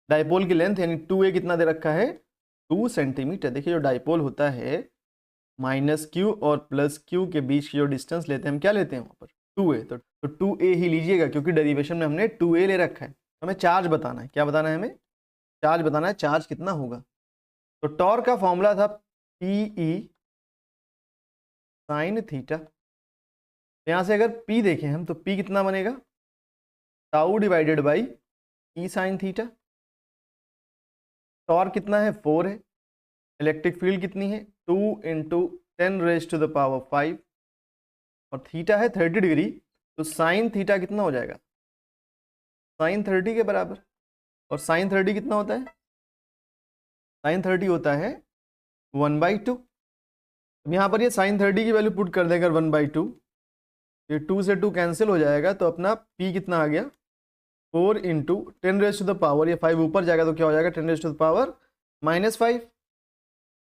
[SPEAKER 1] dipole की लेंथ यानी 2a कितना दे रखा है 2 सेंटीमीटर। देखिए जो डाइपोल होता है -q और +q के बीच की जो डिस्टेंस लेते हैं हम क्या लेते हैं वहाँ पर 2a, तो 2a ही लीजिएगा क्योंकि डेरिवेशन में हमने 2a ले रखा है। हमें चार्ज बताना है, क्या बताना है हमें चार्ज बताना है, चार्ज कितना होगा। तो टॉर्क का फॉर्मूला था PE sin थीटा, यहाँ से अगर P देखें हम तो P कितना बनेगा tau divided by E sin theta, torque कितना है 4 है, इलेक्ट्रिक फील्ड कितनी है 2 × 10⁵ और थीटा है 30 डिग्री, तो साइन थीटा कितना हो जाएगा साइन 30 के बराबर, और साइन 30 कितना होता है साइन 30 होता है 1/2। अब यहाँ पर ये साइन 30 की वैल्यू पुट कर देगा 1/2, ये 2 से 2 कैंसिल हो जाएगा, तो अपना P कितना आ गया 4 × 10⁻, ये 5 ऊपर जाएगा तो क्या हो जाएगा 10⁻⁻5।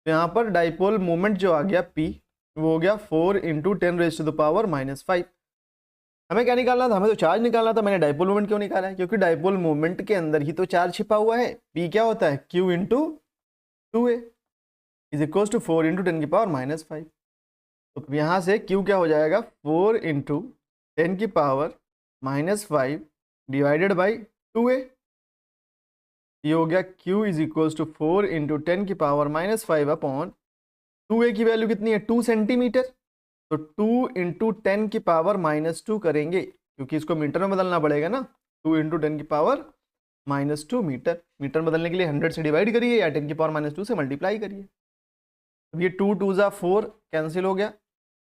[SPEAKER 1] तो यहाँ पर डाइपोल मोमेंट जो आ गया P वो हो गया 4 × 10⁻⁻5। हमें क्या निकालना था, हमें तो चार्ज निकालना था, मैंने डाइपोल मोमेंट क्यों निकाला है क्योंकि डाइपोल मोमेंट के अंदर ही तो चार्ज छिपा हुआ है। P क्या होता है Q × 2a is equal to 4 × 10⁻⁻5। तो यहाँ से Q क्या हो जाएगा 4 × 10⁻⁻5 डिवाइडेड बाई 2a, ये हो गया Q is equal to 4 × 10⁻⁻5 upon 2a की वैल्यू कितनी है 2 सेंटीमीटर, तो 2 × 10⁻⁻2 करेंगे क्योंकि इसको मीटर में बदलना पड़ेगा ना, 2 × 10⁻⁻2 मीटर, मीटर बदलने के लिए 100 से डिवाइड करिए या 10⁻⁻2 से मल्टीप्लाई करिए। अब ये 2 2 ज़ा 4 कैंसिल हो गया,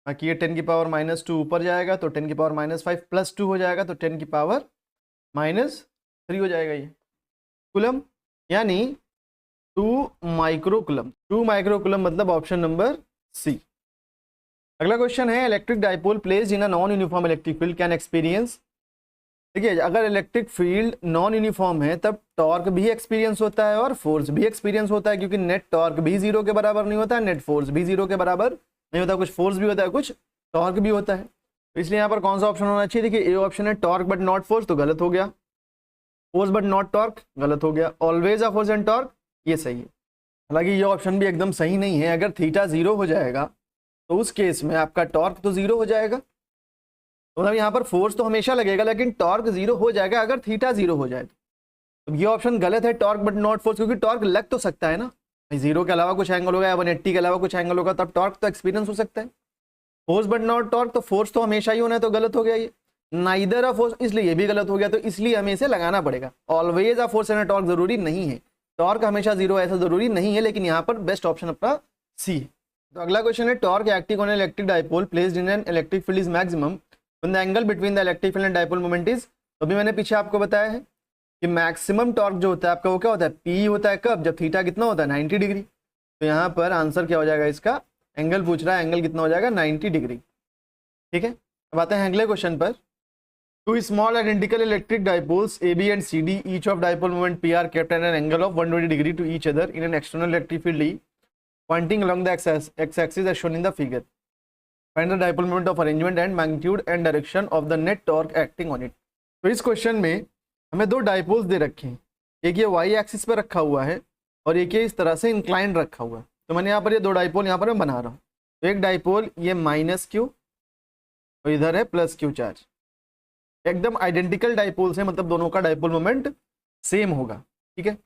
[SPEAKER 1] बाकी ये 10⁻⁻2 ऊपर जाएगा तो 10⁻⁻5 + 2 हो जाएगा तो 10⁻³ हो जाएगा ये कूलम, यानी 2 माइक्रो कूलम, 2 माइक्रो कूलम मतलब ऑप्शन नंबर सी। अगला क्वेश्चन है electric dipole placed in a non uniform electric field can experience, देखिए अगर इलेक्ट्रिक फील्ड नॉन यूनिफॉर्म है तब टॉर्क भी एक्सपीरियंस होता है और फोर्स भी एक्सपीरियंस होता है, क्योंकि नेट टॉर्क भी 0 के बराबर नहीं होता है, नेट फोर्स भी 0 के बराबर नहीं होता, कुछ फोर्स भी होता है कुछ टॉर्क भी होता है। तो इसलिए यहाँ पर कौन सा ऑप्शन होना चाहिए, देखिए ए ऑप्शन है टॉर्क बट नॉट फोर्स, तो गलत हो गया, फोर्स बट नॉट टॉर्क गलत हो गया, always a force and torque ये सही है। हालांकि ये ऑप्शन भी एकदम सही नहीं है, अगर थीटा 0 हो जाएगा तो उस केस में आपका टॉर्क तो 0 हो जाएगा, तो मतलब यहाँ पर फोर्स तो हमेशा लगेगा लेकिन टॉर्क 0 हो जाएगा अगर थीटा 0 हो जाए तो ये ऑप्शन गलत है, टॉर्क बट नॉट फोर्स, क्योंकि टॉर्क लग तो सकता है ना, 0 के अलावा कुछ एंगल होगा या 180 के अलावा कुछ एंगल होगा तब टॉर्क तो एक्सपीरियंस हो सकता है। फोर्स बट नॉट टॉर्क, तो फोर्स तो हमेशा ही होना है, तो गलत हो गया ये, नाइदर अ फोर्स, इसलिए ये भी गलत हो गया, तो इसलिए हमें इसे लगाना पड़ेगा, always a force and torque जरूरी नहीं है, टॉर्क हमेशा 0 ऐसा जरूरी नहीं है, लेकिन यहाँ पर बेस्ट ऑप्शन अपना सी है। तो अगला क्वेश्चन है torque acting on electric dipole placed in an electric field is maximum when the angle between the electric field and dipole moment is, तो अभी मैंने पीछे आपको बताया है कि मैक्सिमम टॉर्क जो होता है आपका वो क्या होता है P होता है, कब जब थीटा कितना होता है 90 डिग्री, तो यहाँ पर आंसर क्या हो जाएगा इसका, एंगल पूछ रहा है, एंगल कितना हो जाएगा 90 डिग्री। ठीक है, अब आते हैं अगले क्वेश्चन पर, two small identical electric dipoles AB and CD, each of dipole moment P are kept at an angle of 120 degree to each other in an external electric field E pointing along the x-axis as shown in the figure. Find the dipole moment of arrangement and magnitude and direction of the net torque acting on it. तो इस question में हमें दो dipoles दे रखे हैं, एक ये y axis पर रखा हुआ है और एक ये इस तरह से इंक्लाइंड रखा हुआ है, तो मैंने यहाँ पर ये दो डाइपोल यहाँ पर मैं बना रहा हूँ। तो एक डाइपोल ये माइनस क्यू और इधर है प्लस क्यू चार्ज, एकदम आइडेंटिकल डाइपोल्स है, मतलब दोनों का डाइपोल मोमेंट सेम होगा, ठीक है।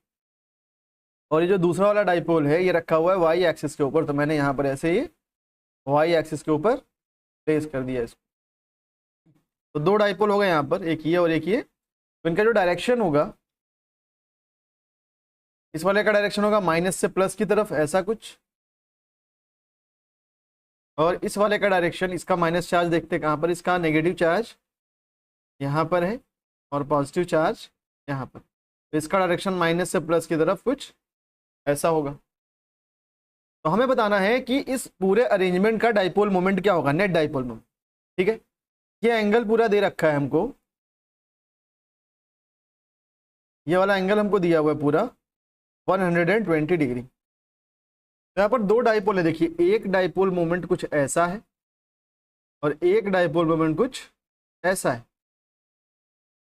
[SPEAKER 1] और ये जो दूसरा वाला डाइपोल है ये रखा हुआ है वाई एक्सिस के ऊपर, तो मैंने यहाँ पर ऐसे ये वाई एक्सिस के ऊपर प्लेस कर दिया इसको। तो दो डाइपोल हो गए यहाँ पर, एक ये और एक ये। तो इनका जो डायरेक्शन होगा, इस वाले का डायरेक्शन होगा माइनस से प्लस की तरफ, ऐसा कुछ। और इस वाले का डायरेक्शन, इसका माइनस चार्ज देखते हैं कहाँ पर, इसका नेगेटिव चार्ज यहाँ पर है और पॉजिटिव चार्ज यहाँ पर। तो इसका डायरेक्शन माइनस से प्लस की तरफ कुछ ऐसा होगा। तो हमें बताना है कि इस पूरे अरेंजमेंट का डाइपोल मोमेंट क्या होगा, नेट डाइपोल मोमेंट, ठीक है। ये एंगल पूरा दे रखा है हमको, ये वाला एंगल हमको दिया हुआ है पूरा 120 डिग्री। तो यहाँ पर दो डाइपोल है, देखिए, एक डाइपोल मोमेंट कुछ ऐसा है और एक डाइपोल मोमेंट कुछ ऐसा है।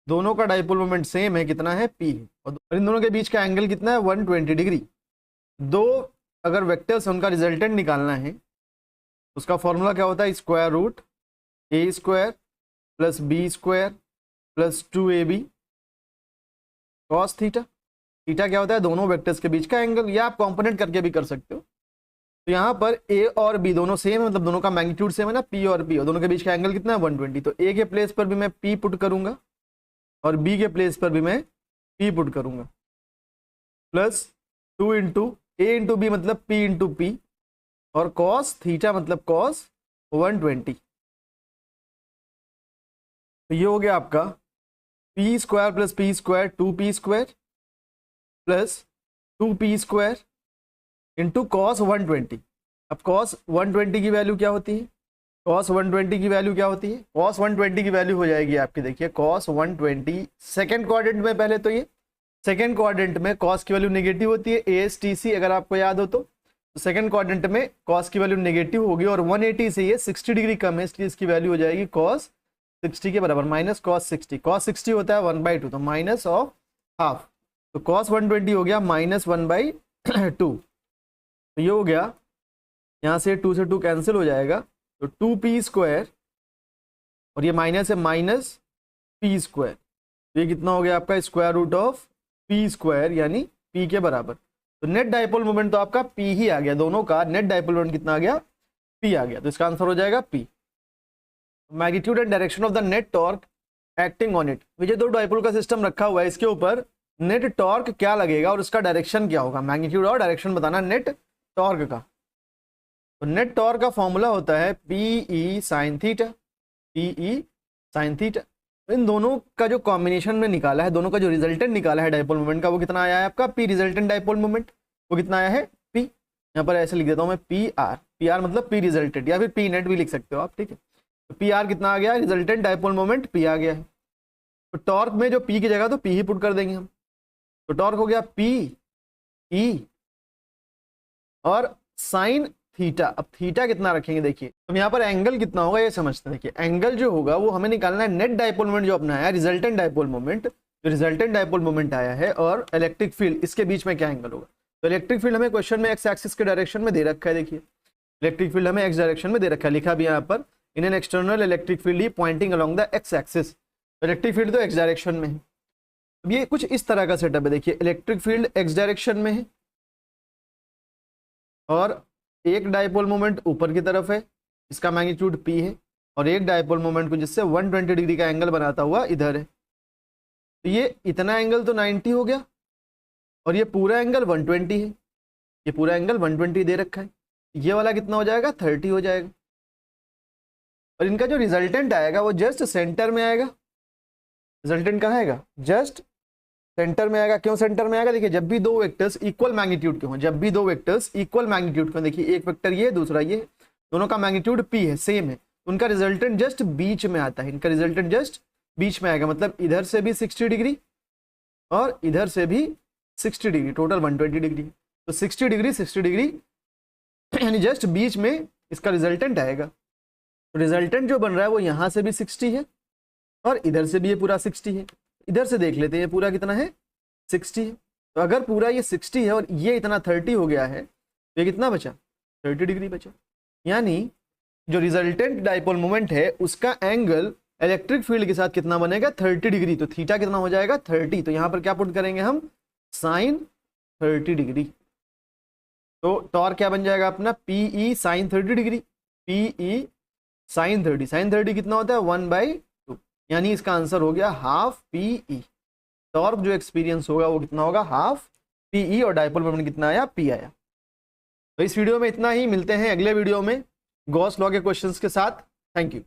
[SPEAKER 1] दोनों का डाइपोल मोमेंट सेम है, कितना है, P है। और इन दोनों के बीच का एंगल कितना है, 120 डिग्री। दो अगर वेक्टर्स है उनका रिजल्टेंट निकालना है, उसका फॉर्मूला क्या होता है, square root a square plus b square plus 2ab cos theta. Theta क्या होता है, दोनों वेक्टर्स के बीच का एंगल, या आप कॉम्पोनेंट करके भी कर सकते हो। तो यहाँ पर a और b दोनों सेम है, मतलब दोनों का मैग्नीट्यूड सेम है ना, p और p, और दोनों के बीच का एंगल कितना है, 120। तो a के प्लेस पर भी मैं p पुट करूंगा और b के प्लेस पर भी मैं p पुट करूंगा, plus 2 into a into B मतलब p इंटू p, और कॉस थीटा मतलब कॉस 120। तो ये हो गया आपका p square plus p square 2p square plus 2p square into cos 120। अब कॉस 120 की वैल्यू क्या होती है, कॉस 120 की वैल्यू क्या होती है, कॉस 120 की वैल्यू हो जाएगी आपकी, देखिए, कॉस 120 सेकेंड क्वाड्रेंट में, पहले तो ये सेकेंड क्वाड्रेंट में कॉस की वैल्यू नेगेटिव होती है, ASTC अगर आपको याद हो तो सेकेंड क्वाड्रेंट में कॉस की वैल्यू नेगेटिव होगी, और 180 से ये 60 डिग्री कम है, इसलिए इसकी वैल्यू हो जाएगी कॉस 60 के बराबर, माइनस कॉस 60। कॉस 60 होता है 1/2, तो माइनस ऑफ हाफ, तो कॉस 120 हो गया माइनस 1/2। तो ये हो गया, यहाँ से 2 से 2 कैंसिल हो जाएगा, तो 2p स्क्वायर और ये माइनस है माइनस p स्क्वायर, तो ये कितना हो गया आपका, square root of p square, यानी p के बराबर। तो नेट डाइपोल मोमेंट तो आपका p ही आ गया, दोनों का नेट डाइपोल मोमेंट कितना आ गया, p आ गया। तो इसका आंसर हो जाएगा p। Magnitude and direction of the net torque acting on it. ये दो डाइपोल का सिस्टम रखा हुआ है, इसके ऊपर नेट टॉर्क क्या लगेगा और उसका डायरेक्शन क्या होगा, मैग्नीट्यूड और डायरेक्शन बताना नेट टॉर्क का। तो नेट टॉर्क का फॉर्मूला होता है PE sine theta, PE sine theta. इन दोनों का जो कॉम्बिनेशन में निकाला है, दोनों का जो रिजल्टेंट निकाला है डाइपोल मोमेंट का, वो कितना आया है आपका, P रिजल्टेंट डाइपोल मोमेंट, वो कितना आया है, P। यहाँ पर ऐसे लिख देता हूँ मैं, PR मतलब P रिजल्टेंट, या फिर P नेट भी लिख सकते हो आप, ठीक है। तो PR कितना आ गया, रिजल्टेंट डाइपोल मोमेंट P आ गया है। तो टॉर्क में जो P की जगह तो P ही पुट कर देंगे हम, तो टॉर्क हो गया PE और साइन थीटा। अब थीटा कितना रखेंगे, देखिए, तो यहाँ पर एंगल कितना होगा ये समझते हैं। देखिए, एंगल जो होगा वो हमें निकालना है नेट डाइपोल मोमेंट जो अपना है, रिजल्टेंट डाइपोल मोमेंट, जो रिजल्टेंट डाइपोल मोमेंट आया है, और इलेक्ट्रिक फील्ड, इसके बीच में क्या एंगल होगा। तो इलेक्ट्रिक फील्ड हमें क्वेश्चन में एक्स एक्सिस के डायरेक्शन में दे रखा है, देखिए, इलेक्ट्रिक फील्ड हमें एक्स डायरेक्शन में दे रखा है, लिखा भी यहाँ पर, in an external electric field pointing along the x axis. Electric field तो एक्स डायरेक्शन में है। अब ये कुछ इस तरह का सेटअप है, देखिए, इलेक्ट्रिक फील्ड एक्स डायरेक्शन में है और एक डाइपोल मोमेंट ऊपर की तरफ है, इसका मैग्नीट्यूड P है, और एक डाइपोल मोमेंट को जिससे 120 डिग्री का एंगल बनाता हुआ इधर है। तो ये इतना एंगल तो 90 हो गया, और ये पूरा एंगल 120 है, ये पूरा एंगल 120 दे रखा है। ये वाला कितना हो जाएगा, 30 हो जाएगा। और इनका जो रिजल्टेंट आएगा वो जस्ट सेंटर में आएगा। रिजल्टेंट कहाँ आएगा, जस्ट सेंटर में आएगा। क्यों सेंटर में आएगा, देखिए, जब भी दो वेक्टर्स इक्वल मैग्नीट्यूड के हों, जब भी दो वेक्टर्स इक्वल मैग्नीट्यूड के हों, देखिए, एक वेक्टर ये, दूसरा ये, दोनों का मैग्नीट्यूड P है, सेम है, उनका रिजल्टेंट जस्ट बीच में आता है। इनका रिजल्टेंट जस्ट बीच में आएगा, मतलब इधर से भी 60 डिग्री और इधर से भी 60 डिग्री, टोटल 120 डिग्री। तो 60 डिग्री यानी जस्ट बीच में इसका रिजल्टेंट आएगा। तो रिजल्टेंट जो बन रहा है वो यहाँ से भी 60 है और इधर से भी ये पूरा 60 है। इधर से देख लेते हैं, ये पूरा कितना है, 60 है। तो अगर पूरा ये 60 है और ये इतना 30 हो गया है, तो ये कितना बचा, 30 डिग्री बचा। यानी जो रिजल्टेंट डाइपोल मोमेंट है उसका एंगल इलेक्ट्रिक फील्ड के साथ कितना बनेगा, 30 डिग्री। तो थीटा कितना हो जाएगा, 30। तो यहाँ पर क्या पुट करेंगे हम, साइन 30 डिग्री। तो टॉर्क क्या बन जाएगा अपना, पीई साइन 30 डिग्री, पीई साइन 30। साइन 30 कितना होता है, 1/2, यानी इसका आंसर हो गया हाफ पीई। टॉर्क जो एक्सपीरियंस होगा वो कितना होगा, हाफ पीई, और डाइपोल मोमेंट कितना आया, पी आया। तो इस वीडियो में इतना ही, मिलते हैं अगले वीडियो में गॉस लॉ के क्वेश्चंस के साथ। Thank you.